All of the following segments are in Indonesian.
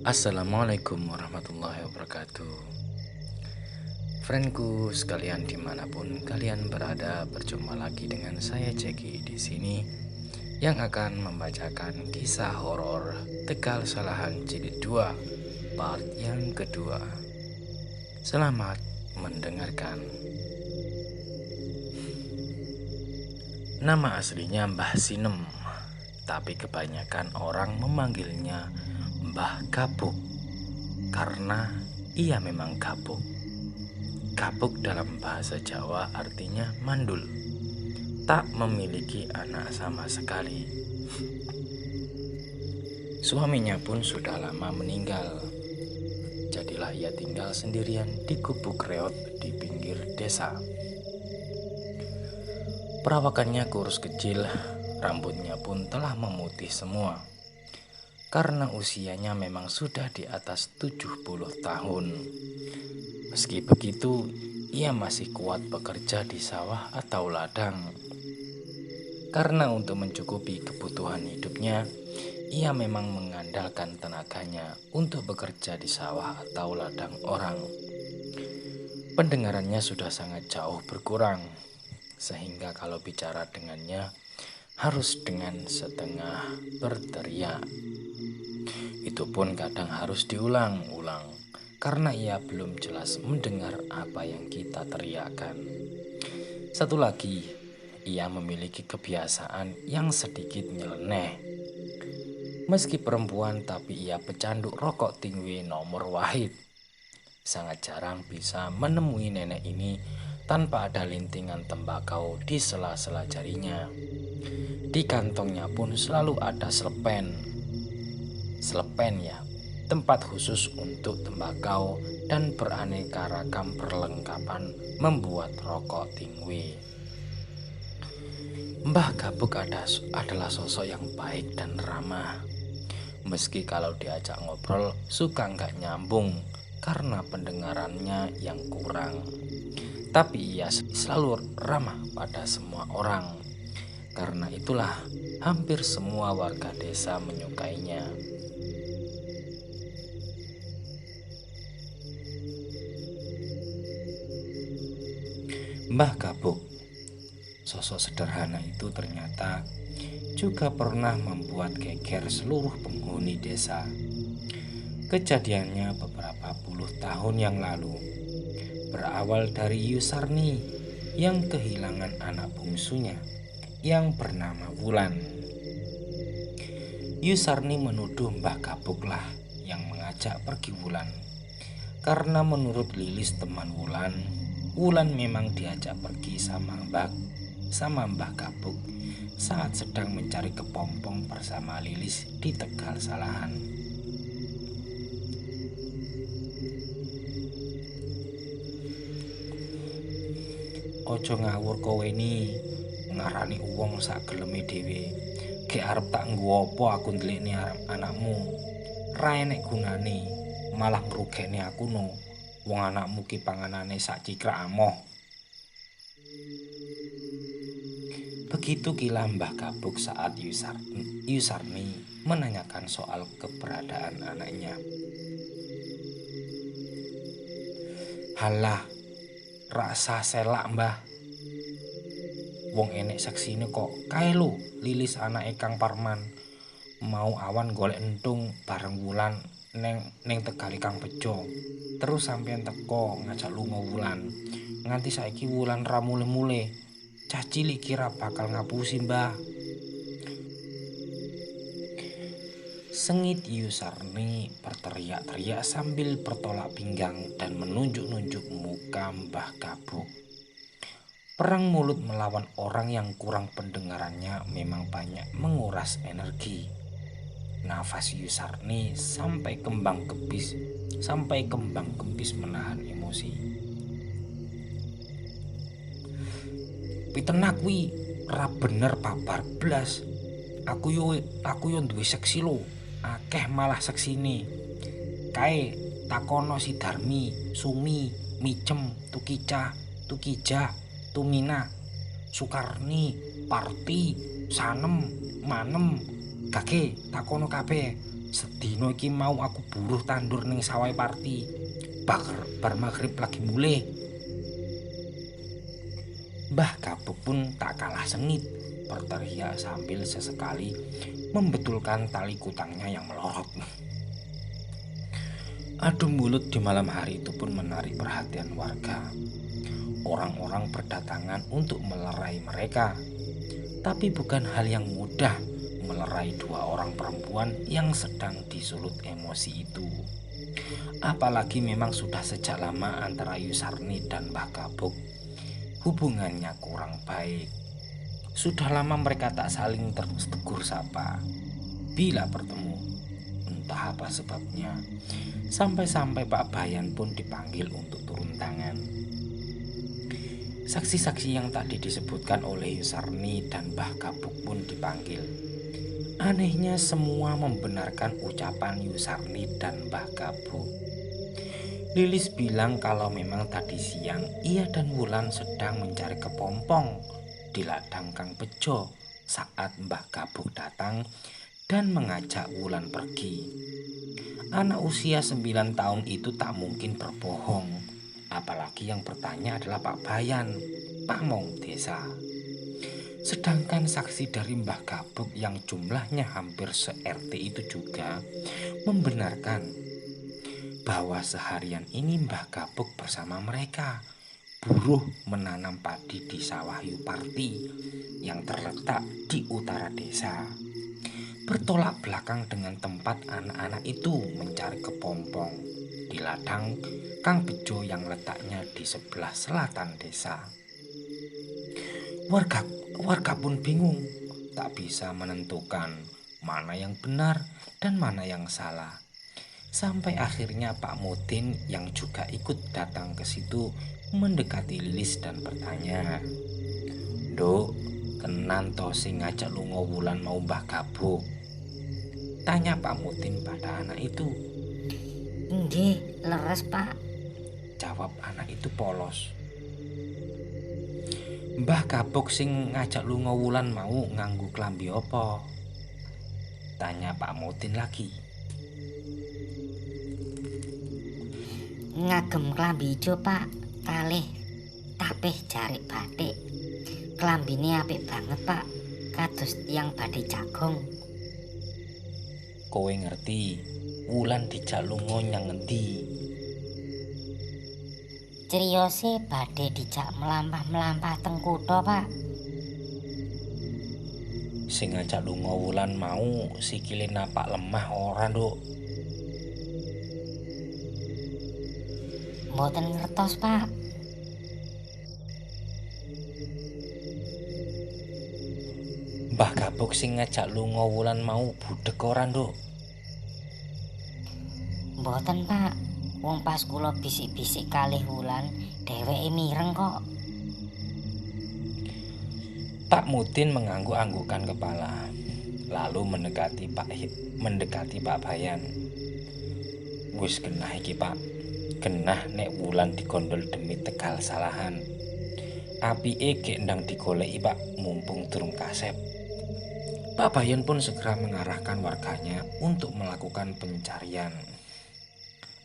Assalamualaikum warahmatullahi wabarakatuh. Friendku sekalian dimanapun kalian berada, berjumpa lagi dengan saya Jeki di sini yang akan membacakan kisah horor Tegal Salahan Jilid 2 part yang kedua. Selamat mendengarkan. Nama aslinya Mbah Sinem, tapi kebanyakan orang memanggilnya Mbah Gabuk karena ia memang gabuk. Gabuk dalam bahasa Jawa artinya mandul, tak memiliki anak sama sekali. Suaminya pun sudah lama meninggal. Jadilah ia tinggal sendirian di gubuk reot di pinggir desa. Perawakannya kurus kecil, rambutnya pun telah memutih semua. Karena usianya memang sudah di atas 70 tahun. Meski begitu, ia masih kuat bekerja di sawah atau ladang. Karena untuk mencukupi kebutuhan hidupnya, ia memang mengandalkan tenaganya untuk bekerja di sawah atau ladang orang. Pendengarannya sudah sangat jauh berkurang, sehingga kalau bicara dengannya harus dengan setengah berteriak. Itu pun kadang harus diulang-ulang karena ia belum jelas mendengar apa yang kita teriakkan. Satu lagi, ia memiliki kebiasaan yang sedikit nyeleneh. Meski perempuan, tapi ia pecandu rokok tinggi nomor wahid. Sangat jarang bisa menemui nenek ini tanpa ada lintingan tembakau di sela-sela jarinya. Di kantongnya pun selalu ada selepen. Selepen ya, tempat khusus untuk tembakau dan beraneka ragam perlengkapan membuat rokok tinggi. Mbah Gabuk adalah sosok yang baik dan ramah. Meski kalau diajak ngobrol suka nggak nyambung karena pendengarannya yang kurang. Tapi ia selalu ramah pada semua orang. Karena itulah hampir semua warga desa menyukainya. Mbah Gabuk, sosok sederhana itu ternyata juga pernah membuat geger seluruh penghuni desa. Kejadiannya beberapa puluh tahun yang lalu, berawal dari Yusarni yang kehilangan anak bungsunya yang bernama Wulan. Yusarni menuduh Mbah Gabuk lah yang mengajak pergi Wulan. Karena menurut Lilis teman Wulan memang diajak pergi sama Mbah Gabuk saat sedang mencari kepompong bersama Lilis di Tegal Salahan. Ojo ngawur kowe ni, ngarani uwong sak geleme dhewe. Gek arep tak nggo apa aku ndelikne anakmu. Ra enek gunane, malah ngrugekne aku no. Wong anakmu ki panganane sak cikrak amoh. Begitu kila Mbah Gabuk saat Yusarni menanyakan soal keberadaan anaknya. Halah, rasa selak Mbah. Wong enek saksine kok kae lho Lilis anake Kang Parman. Mau awan golek entung bareng Wulan neng Tegali Kang Bejo. Terus sampean teko ngajak lunga Wulan. Nganti saiki Wulan ra mulih-mulih. Cah cilik kira bakal ngapusi Mbah. Sengit Yusarni berteriak-teriak sambil bertolak pinggang dan menunjuk-nunjuk muka Mbah Gabuk. Perang mulut melawan orang yang kurang pendengarannya memang banyak menguras energi. Nafas Yusarni sampai kembang kempis menahan emosi. Pitenak wi ra bener pabar blas. Aku yo duwe seksi lo. Akeh malah seksine. Kae takono si Darmi, Sumi, Micem, Tukija, Tumina, Sukarni, Parti, Sanem, Manem, Gage takono kabeh. Sedino iki mau aku buruh tandur ning sawah parti. Bar maghrib lagi mulih. Mbah Gabuk pun tak kalah sengit, berteriak sambil sesekali membetulkan tali kutangnya yang melorot. Adu mulut di malam hari itu pun menarik perhatian warga. Orang-orang berdatangan untuk melerai mereka. Tapi bukan hal yang mudah melerai dua orang perempuan yang sedang disulut emosi itu. Apalagi memang sudah sejak lama antara Yusarni dan Mbah Gabuk hubungannya kurang baik. Sudah lama mereka tak saling tegur sapa bila bertemu. Entah apa sebabnya, sampai-sampai Pak Bayan pun dipanggil untuk turun tangan. Saksi-saksi yang tadi disebutkan oleh Yusarni dan Mbah Gabuk pun dipanggil. Anehnya semua membenarkan ucapan Yusarni dan Mbah Gabuk. Lilis bilang kalau memang tadi siang ia dan Wulan sedang mencari kepompong di ladang Kang Bejo saat Mbah Gabuk datang dan mengajak Wulan pergi. Anak usia 9 tahun itu tak mungkin berbohong, apalagi yang bertanya adalah Pak Bayan, pamong desa. Sedangkan saksi dari Mbah Gabuk yang jumlahnya hampir se-RT itu juga membenarkan bahwa seharian ini Mbah Gabuk bersama mereka buruh menanam padi di sawah Yuparti yang terletak di utara desa. Bertolak belakang dengan tempat anak-anak itu mencari kepompong di ladang Kang Bejo yang letaknya di sebelah selatan desa. Warga pun bingung, tak bisa menentukan mana yang benar dan mana yang salah. Sampai akhirnya Pak Mutin yang juga ikut datang ke situ mendekati Lilis dan bertanya, "Nduk, kenan to sing ngajak lunga Wulan mau Mbah Gabuk?" Tanya Pak Mutin pada anak itu. "Nggih, leres Pak," jawab anak itu polos. "Mbah Gabuk sing ngajak lunga Wulan mau nganggo klambi apa?" Tanya Pak Mutin lagi. "Ngagem klambi ijo Pak, kalih tapih jarik batik. Klambine apik banget Pak, kados tiyang badhe jagong." "Kowe ngerti Wulan dijak lunga nyang ngendi?" "Criyose badhe dijak mlampah-mlampah teng kutha Pak." "Sing ngajak lunga Wulan mau sikile napak lemah ora, Nduk?" "Mboten ngertos Pak." "Mbah Gabuk sing ngajak lunga Wulan mau budheg ora, Nduk?" "Mboten Pak, wong pas kula bisik-bisik kalih Wulan dheweke mireng kok." Pak Mutin mengangguk-anggukkan kepala, lalu mendekati Pak Bayan. "Wis genah iki Pak, genah nek Wulan digondol demi tegal salahan. Apike gek ndang digoleki Pak, mumpung durung kasep." Pak Bayan pun segera mengarahkan warganya untuk melakukan pencarian.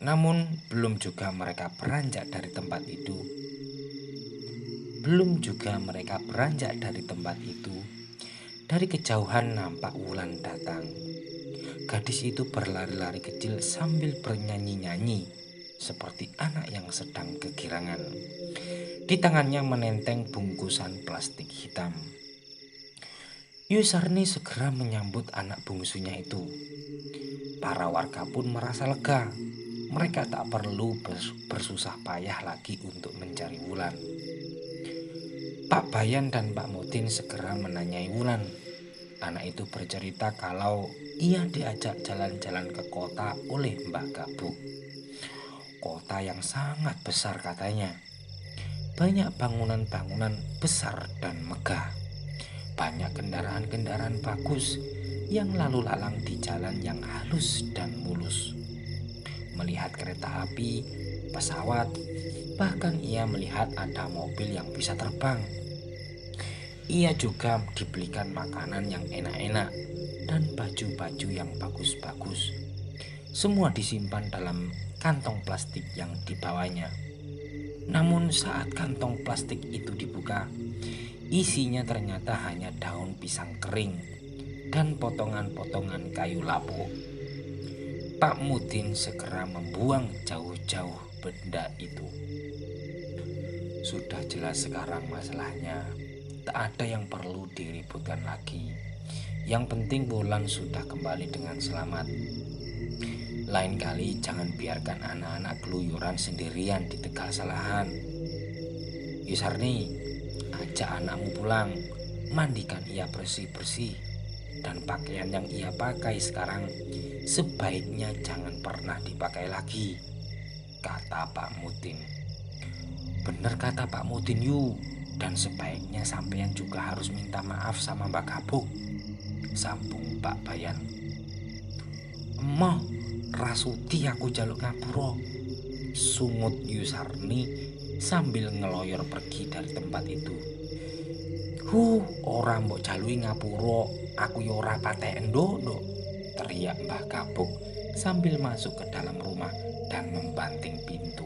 Namun belum juga mereka beranjak dari tempat itu. Dari kejauhan nampak Wulan datang. Gadis itu berlari-lari kecil sambil bernyanyi-nyanyi seperti anak yang sedang kegirangan. Di tangannya menenteng bungkusan plastik hitam. Yusarni segera menyambut anak bungsunya itu. Para warga pun merasa lega. Mereka tak perlu bersusah payah lagi untuk mencari Wulan. Pak Bayan dan Pak Mutin segera menanyai Wulan. Anak itu bercerita kalau ia diajak jalan-jalan ke kota oleh Mbah Gabuk. Kota yang sangat besar katanya. Banyak bangunan-bangunan besar dan megah. Banyak kendaraan-kendaraan bagus yang lalu lalang di jalan yang halus dan mulus. Melihat kereta api, pesawat, bahkan ia melihat ada mobil yang bisa terbang. Ia juga dibelikan makanan yang enak-enak dan baju-baju yang bagus-bagus. Semua disimpan dalam kantong plastik yang dibawanya. Namun saat kantong plastik itu dibuka, isinya ternyata hanya daun pisang kering dan potongan-potongan kayu lapuk. Pak Mudin segera membuang jauh-jauh benda itu. Sudah jelas sekarang masalahnya, tak ada yang perlu diributkan lagi. Yang penting Wulan sudah kembali dengan selamat. Lain kali jangan biarkan anak-anak keluyuran sendirian di Tegal Salahan. Yusarni, ajak anakmu pulang, mandikan ia bersih-bersih. Dan pakaian yang ia pakai sekarang sebaiknya jangan pernah dipakai lagi, kata Pak Mudin. Bener kata Pak Mudin yu, dan sebaiknya sampean juga harus minta maaf sama Mbak Gabuk, sambung Pak Bayan. Emoh, rasuti aku jaluk ngapura, sungut Yusarni sambil ngeloyor pergi dari tempat itu. Ora mbok jalui ngapura, aku yo ora patek ndok, teriak Mbah Gabuk sambil masuk ke dalam rumah dan membanting pintu.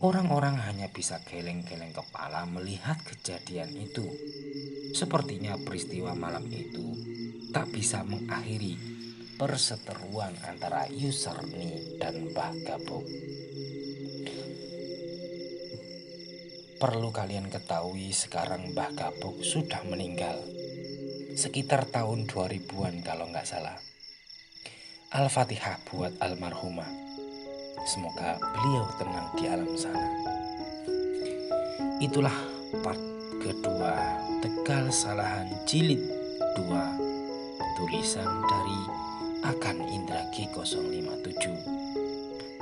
Orang-orang hanya bisa geleng-geleng kepala melihat kejadian itu. Sepertinya peristiwa malam itu tak bisa mengakhiri perseteruan antara Yusarni dan Mbah Gabuk. Perlu kalian ketahui sekarang Mbah Gabuk sudah meninggal. Sekitar tahun 2000-an kalau nggak salah. Al-Fatihah buat almarhumah. Semoga beliau tenang di alam sana. Itulah part kedua Tegal Salahan Jilid 2, tulisan dari Akan Indra G057.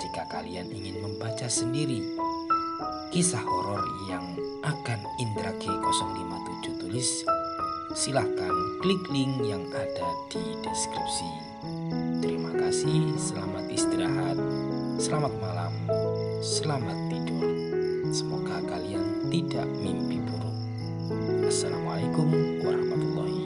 Jika kalian ingin membaca sendiri kisah horor yang Akan Indra G057 tulis, silahkan klik link yang ada di deskripsi. Terima kasih, selamat istirahat, selamat malam, selamat tidur. Semoga kalian tidak mimpi buruk. Assalamualaikum warahmatullahi